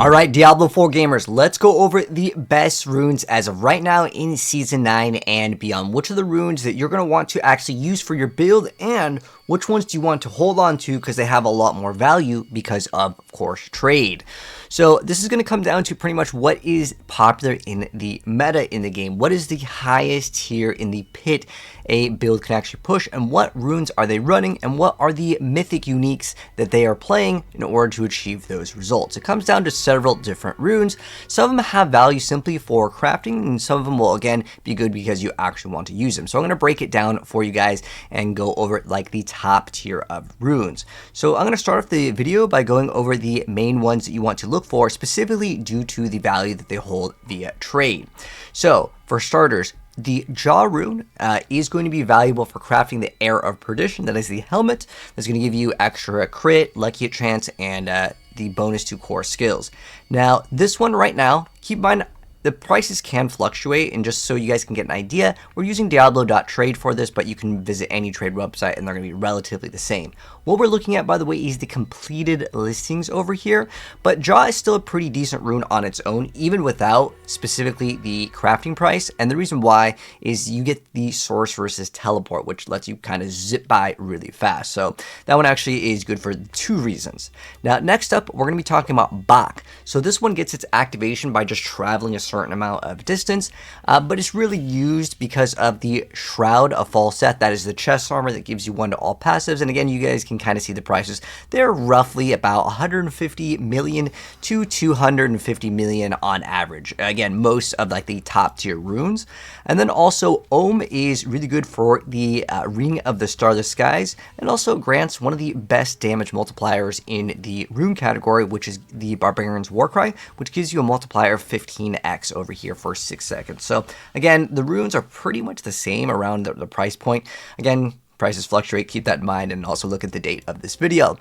Alright, Diablo 4 gamers, let's go over the best runes as of right now in Season 9 and beyond. Which are the runes that you're going to want to actually use for your build, and which ones do you want to hold on to because they have a lot more value because of course, trade. So this is going to come down to pretty much what is popular in the meta in the game. What is the highest tier in the pit a build can actually push, and what runes are they running, and what are the mythic uniques that they are playing in order to achieve those results. It comes down to several different runes. Some of them have value simply for crafting, and some of them will again be good because you actually want to use them. So I'm going to break it down for you guys and go over like the top tier of runes. So I'm going to start off the video by going over the main ones that you want to look for, specifically due to the value that they hold via trade. So for starters, the Yugioh rune is going to be valuable for crafting the Heir of Perdition. That is the helmet that's going to give you extra crit, lucky hit chance, and the bonus to core skills. Now, this one right now, keep in mind, the prices can fluctuate, and just so you guys can get an idea, we're using Diablo.trade for this, but you can visit any trade website and they're going to be relatively the same. What we're looking at, by the way, is the completed listings over here, but Yugioh is still a pretty decent rune on its own, even without specifically the crafting price, and the reason why is you get the source versus teleport, which lets you kind of zip by really fast, so that one actually is good for two reasons. Now, next up, we're going to be talking about Bach. So this one gets its activation by just traveling a certain amount of distance, but it's really used because of the Shroud of Falset. That is the chest armor that gives you 1 to all passives, and again, you guys can kind of see the prices. They're roughly about 150 million to 250 million on average. Again, most of like the top tier runes. And then also Ohm is really good for the Ring of the Starless Skies, and also grants one of the best damage multipliers in the rune category, which is the Barbarian's Warcry, which gives you a multiplier of 15x over here for 6 seconds. So again, the runes are pretty much the same around the price point. Again, prices fluctuate, keep that in mind, and also look at the date of this video,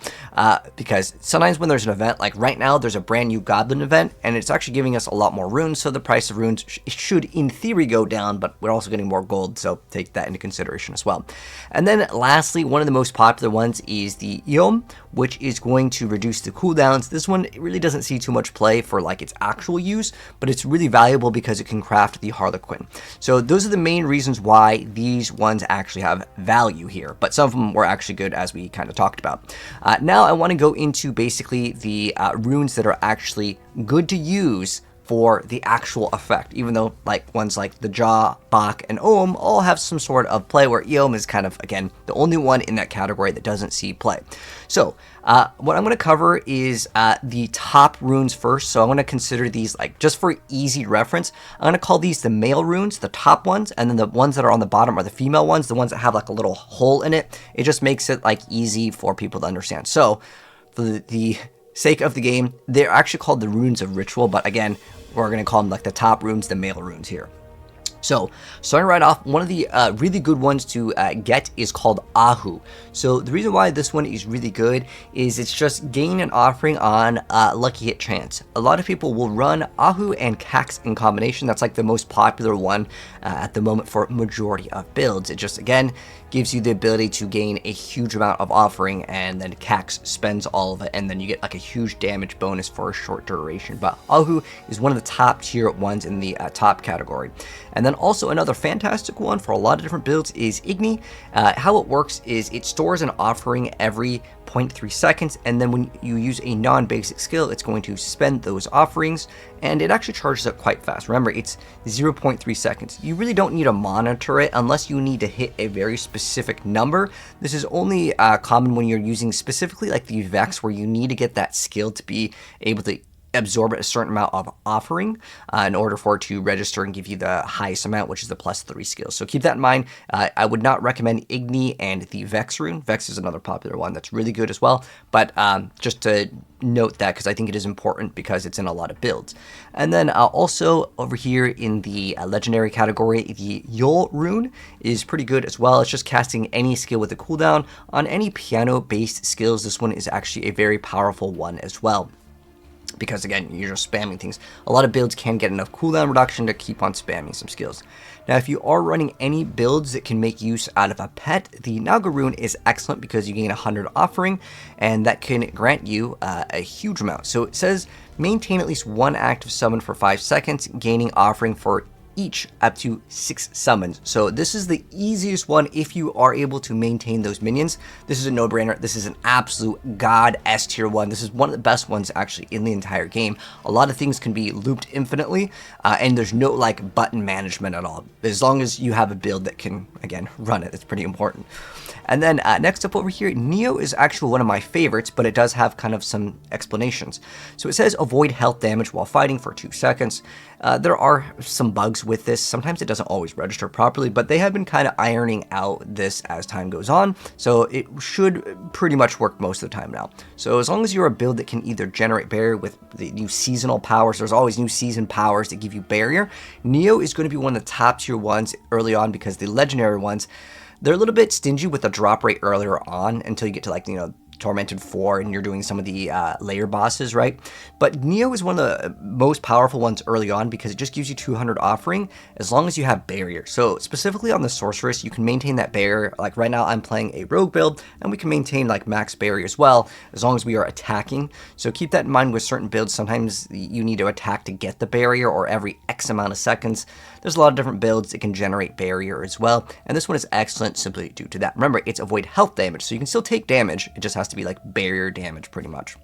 because sometimes when there's an event, like right now there's a brand new goblin event and it's actually giving us a lot more runes, so the price of runes should in theory go down, but we're also getting more gold, so take that into consideration as well. And then lastly, one of the most popular ones is the Yugioh, which is going to reduce the cooldowns. This one really doesn't see too much play for like its actual use, but it's really valuable because it can craft the Harlequin. So those are the main reasons why these ones actually have value here, but some of them were actually good, as we kind of talked about. Now I want to go into basically the runes that are actually good to use for the actual effect, even though like ones like the Yugioh, Bach, and Ohm all have some sort of play, where Yugioh is kind of, again, the only one in that category that doesn't see play. So what I'm going to cover is the top runes first. So I'm going to consider these, like, just for easy reference, I'm going to call these the male runes, the top ones, and then the ones that are on the bottom are the female ones, the ones that have like a little hole in it. It just makes it like easy for people to understand. So for the sake of the game, they're actually called the runes of ritual, but again, we're going to call them like the top runes, the male runes here. So, starting right off, one of the really good ones to get is called Ahu. So, the reason why this one is really good is it's just gain an offering on lucky hit chance. A lot of people will run Ahu and Cax in combination. That's like the most popular one at the moment for majority of builds. It just, again, gives you the ability to gain a huge amount of offering, and then Cax spends all of it, and then you get like a huge damage bonus for a short duration. But Ahu is one of the top tier ones in the top category. And then also another fantastic one for a lot of different builds is Igni. How it works is it stores an offering every 0.3 seconds, and then when you use a non-basic skill, it's going to spend those offerings, and it actually charges up quite fast. Remember, it's 0.3 seconds. You really don't need to monitor it unless you need to hit a very specific number. This is only common when you're using specifically like the Vex, where you need to get that skill to be able to absorb a certain amount of offering in order for it to register and give you the highest amount, which is the +3 skills. So keep that in mind. I would not recommend Igni and the Vex rune. Vex is another popular one that's really good as well, but just to note that, because I think it is important because it's in a lot of builds. And then also over here in the legendary category, the Yugioh rune is pretty good as well. It's just casting any skill with a cooldown on any piano based skills. This one is actually a very powerful one as well. because again, you're just spamming things. A lot of builds can get enough cooldown reduction to keep on spamming some skills. Now, if you are running any builds that can make use out of a pet, the Naga rune is excellent because you gain 100 offering, and that can grant you a huge amount. So it says maintain at least one active summon for 5 seconds, gaining offering for each up to 6 summons. So this is the easiest one if you are able to maintain those minions. This is a no-brainer. This is an absolute god S tier one. This is one of the best ones actually in the entire game. A lot of things can be looped infinitely, and there's no like button management at all. As long as you have a build that can, again, run it, it's pretty important. And then next up over here, Neo is actually one of my favorites, but it does have kind of some explanations. So it says avoid health damage while fighting for 2 seconds. There are some bugs with this. Sometimes it doesn't always register properly, but they have been kind of ironing out this as time goes on. So it should pretty much work most of the time now. So as long as you're a build that can either generate barrier with the new seasonal powers, there's always new season powers that give you barrier. Neo is going to be one of the top tier ones early on because the legendary ones, they're a little bit stingy with the drop rate earlier on until you get to like, you know, Tormented 4 and you're doing some of the layer bosses, right? But Neo is one of the most powerful ones early on because it just gives you 200 offering as long as you have barrier. So specifically on the sorceress, you can maintain that barrier. Like right now I'm playing a rogue build and we can maintain like max barrier as well as long as we are attacking. So keep that in mind with certain builds. Sometimes you need to attack to get the barrier, or every X amount of seconds. There's a lot of different builds that can generate barrier as well. And this one is excellent simply due to that. Remember, it's avoid health damage, so you can still take damage. It just has to be like barrier damage pretty much.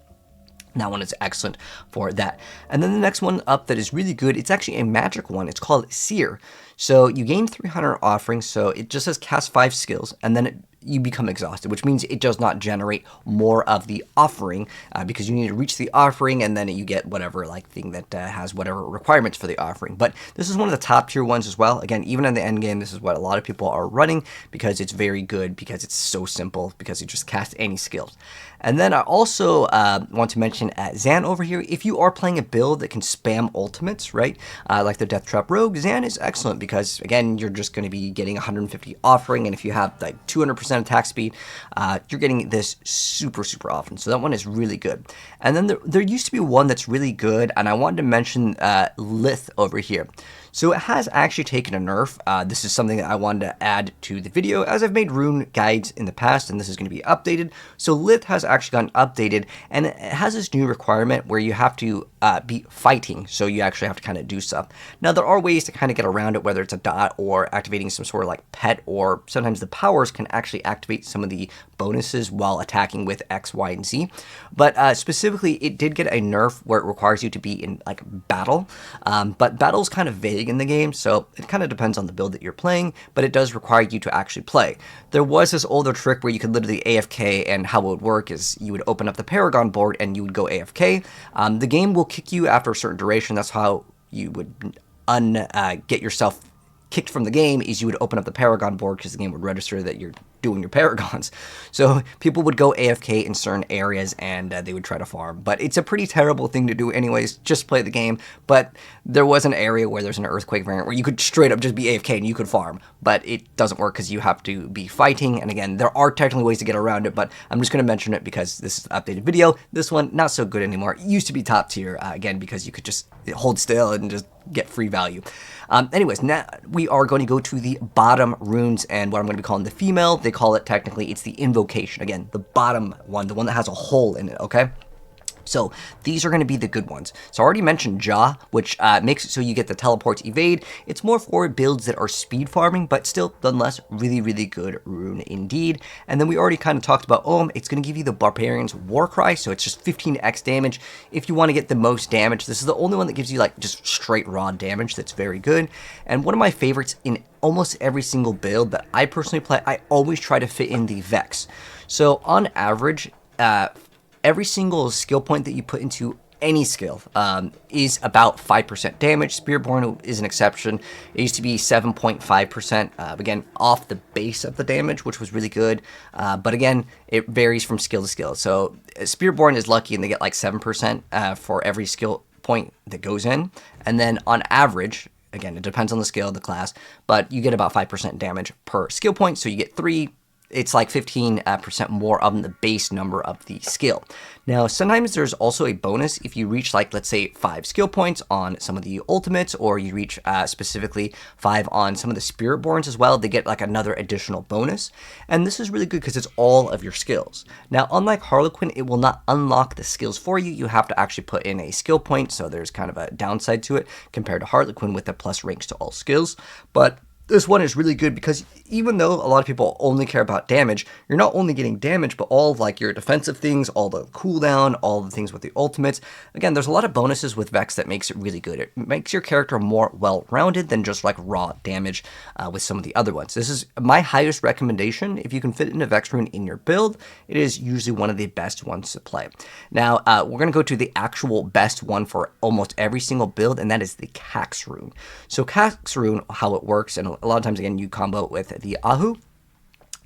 That one is excellent for that. And then the next one up that is really good, it's actually a magic one. It's called Seer. So you gain 300 offerings, so it just says cast 5 skills, and then you become exhausted, which means it does not generate more of the offering because you need to reach the offering and then you get whatever like thing that has whatever requirements for the offering. But this is one of the top tier ones as well. Again, even in the end game, this is what a lot of people are running because it's very good, because it's so simple, because you just cast any skills. And then I also want to mention Zan over here. If you are playing a build that can spam ultimates, right, like the Death Trap Rogue, Zan is excellent because, again, you're just going to be getting 150 offering, and if you have like 200% attack speed, you're getting this super, super often. So that one is really good. And then there used to be one that's really good, and I wanted to mention Lith over here. So it has actually taken a nerf. This is something that I wanted to add to the video, as I've made rune guides in the past, and this is going to be updated. So Lith has actually gotten updated, and it has this new requirement where you have to be fighting, so you actually have to kind of do stuff. Now, there are ways to kind of get around it, whether it's a dot or activating some sort of like pet, or sometimes the powers can actually activate some of the bonuses while attacking with X, Y, and Z. But specifically, it did get a nerf where it requires you to be in like battle, but battle's kind of vague in the game, so it kind of depends on the build that you're playing, but it does require you to actually play. There was this older trick where you could literally AFK, and how it would work is you would open up the Paragon board and you would go AFK. The game will kick you after a certain duration. That's how you would get yourself kicked from the game, is you would open up the Paragon board because the game would register that you're doing your Paragons. So people would go AFK in certain areas and they would try to farm. But it's a pretty terrible thing to do anyways, just play the game. But there was an area where there's an Earthquake variant where you could straight up just be AFK and you could farm. But it doesn't work because you have to be fighting. And again, there are technically ways to get around it, but I'm just going to mention it because this is an updated video. This one, not so good anymore. It used to be top tier, again, because you could just hold still and just get free value. Anyways, now we are going to go to the bottom runes, and what I'm going to be calling the female. They call it, technically, it's the invocation. Again, the bottom one, the one that has a hole in it, okay? So these are going to be the good ones. So I already mentioned Yugioh, which makes it so you get the teleport evade. It's more for builds that are speed farming, but still, nonetheless, really, really good rune indeed. And then we already kind of talked about It's going to give you the Barbarian's Warcry, so it's just 15x damage. If you want to get the most damage, this is the only one that gives you like just straight raw damage. That's very good. And one of my favorites in almost every single build that I personally play, I always try to fit in the Vex. So on average, every single skill point that you put into any skill is about 5% damage. Spiritborn is an exception. It used to be 7.5%, again, off the base of the damage, which was really good. But again, it varies from skill to skill. So Spiritborn is lucky and they get like 7% for every skill point that goes in. And then on average, again, it depends on the skill, the class, but you get about 5% damage per skill point. So you get 3 it's like 15% more of the base number of the skill. Now, sometimes there's also a bonus if you reach, like, let's say 5 skill points on some of the ultimates, or you reach specifically 5 on some of the Spiritborns as well. They get like another additional bonus. And this is really good because it's all of your skills. Now, unlike Harlequin, it will not unlock the skills for you. You have to actually put in a skill point, so there's kind of a downside to it compared to Harlequin with the plus ranks to all skills. But this one is really good because even though a lot of people only care about damage, you're not only getting damage, but all of like your defensive things, all the cooldown, all the things with the ultimates. Again, there's a lot of bonuses with Vex that makes it really good. It makes your character more well-rounded than just like raw damage with some of the other ones. This is my highest recommendation. If you can fit in a Vex rune in your build, it is usually one of the best ones to play. Now, we're going to go to the actual best one for almost every single build, and that is the Cax rune. So Cax rune, how it works, and a lot of times, again, you combo it with the Ahu,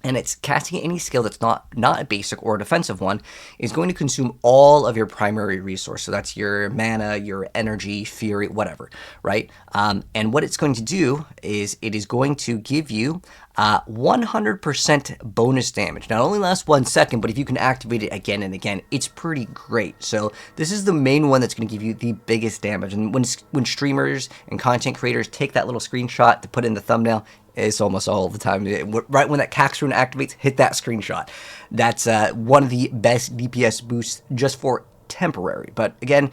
and it's casting any skill that's not a basic or a defensive one, is going to consume all of your primary resource. So that's your mana, your energy, fury, whatever, right? And what it's going to do is it is going to give you 100% bonus damage. Now, it only lasts 1 second, but if you can activate it again and again, it's pretty great. So this is the main one that's going to give you the biggest damage. And when streamers and content creators take that little screenshot to put in the thumbnail, it's almost all the time. Right when that Cax rune activates, hit that screenshot. That's one of the best DPS boosts just for temporary. But again,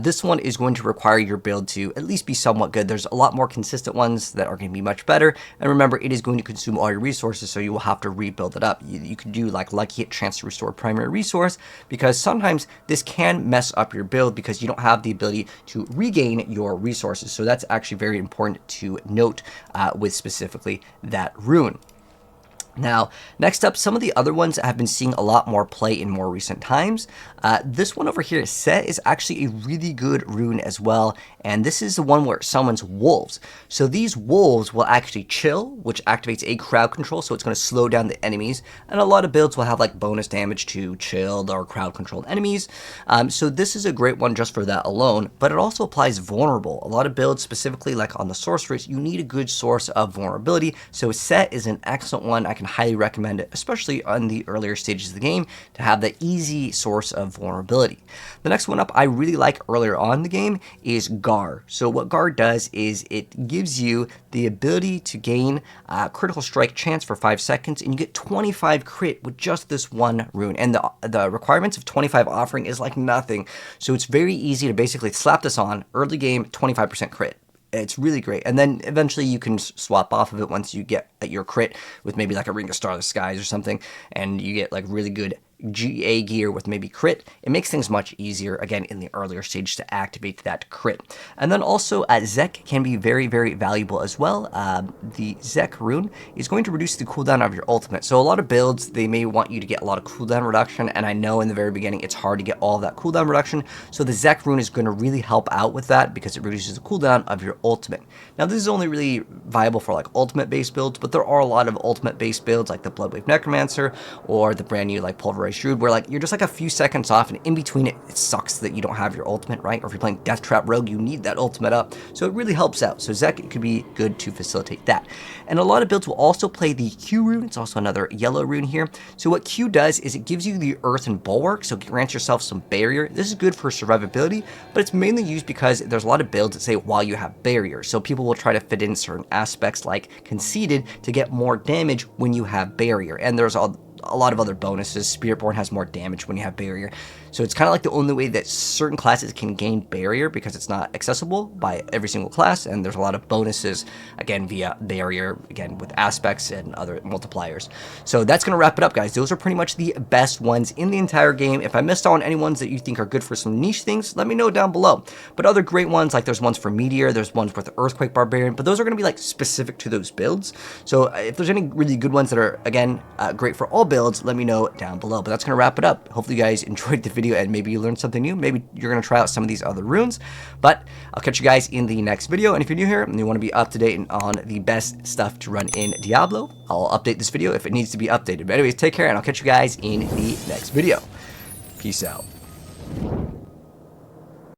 this one is going to require your build to at least be somewhat good. There's a lot more consistent ones that are going to be much better. And remember, it is going to consume all your resources, so you will have to rebuild it up. You could do like Lucky Hit, chance to restore primary resource, because sometimes this can mess up your build because you don't have the ability to regain your resources. So that's actually very important to note with specifically that rune. Now, next up, some of the other ones that have been seeing a lot more play in more recent times. This one over here, Set, is actually a really good rune as well, and this is the one where it summons wolves. So these wolves will actually chill, which activates a crowd control, so it's going to slow down the enemies, and a lot of builds will have like bonus damage to chilled or crowd controlled enemies. So this is a great one just for that alone, but it also applies vulnerable. A lot of builds, specifically like on the sorceress, you need a good source of vulnerability, so Set is an excellent one. I can highly recommend it, especially on the earlier stages of the game, to have the easy source of vulnerability. The next one up I really like earlier on in the game is Gar. So what Gar does is it gives you the ability to gain critical strike chance for 5 seconds, and you get 25 crit with just this one rune. And the requirements of 25 offering is like nothing. So it's very easy to basically slap this on early game, 25% crit. It's really great. And then eventually you can swap off of it once you get your crit with maybe like a Ring of Starless Skies or something, and you get like really good GA gear with maybe crit. It makes things much easier, again, in the earlier stage to activate that crit. And then also Zek can be very, very valuable as well. The Zek rune is going to reduce the cooldown of your ultimate. So a lot of builds, they may want you to get a lot of cooldown reduction, and I know in the very beginning it's hard to get all of that cooldown reduction. So the Zek rune is going to really help out with that because it reduces the cooldown of your ultimate. Now this is only really viable for like ultimate based builds, but there are a lot of ultimate based builds like the Bloodwave Necromancer or the brand new like Pulverized Druid, where like you're just like a few seconds off, and in between it sucks that you don't have your ultimate, right? Or if you're playing Death Trap Rogue, you need that ultimate up, so it really helps out. So Zek could be good to facilitate that. And a lot of builds will also play the Q rune. It's also another yellow rune here. So what Q does is it gives you the Earthen Bulwark, so it grants yourself some barrier. This is good for survivability, but it's mainly used because there's a lot of builds that say while you have barrier, so people will try to fit in certain aspects like Conceited to get more damage when you have barrier. And there's a lot of other bonuses. Spiritborn has more damage when you have barrier. So it's kind of like the only way that certain classes can gain barrier, because it's not accessible by every single class, and there's a lot of bonuses, again, via barrier, again, with aspects and other multipliers. So that's going to wrap it up, guys. Those are pretty much the best ones in the entire game. If I missed on any ones that you think are good for some niche things, let me know down below. But other great ones, like there's ones for Meteor, there's ones with Earthquake Barbarian, but those are going to be like specific to those builds. So if there's any really good ones that are, again, great for all builds, let me know down below. But that's going to wrap it up. Hopefully you guys enjoyed the video and maybe you learned something new. Maybe you're going to try out some of these other runes. But I'll catch you guys in the next video. And if you're new here and you want to be up to date on the best stuff to run in Diablo, I'll update this video if it needs to be updated. But anyways, take care, and I'll catch you guys in the next video. Peace out.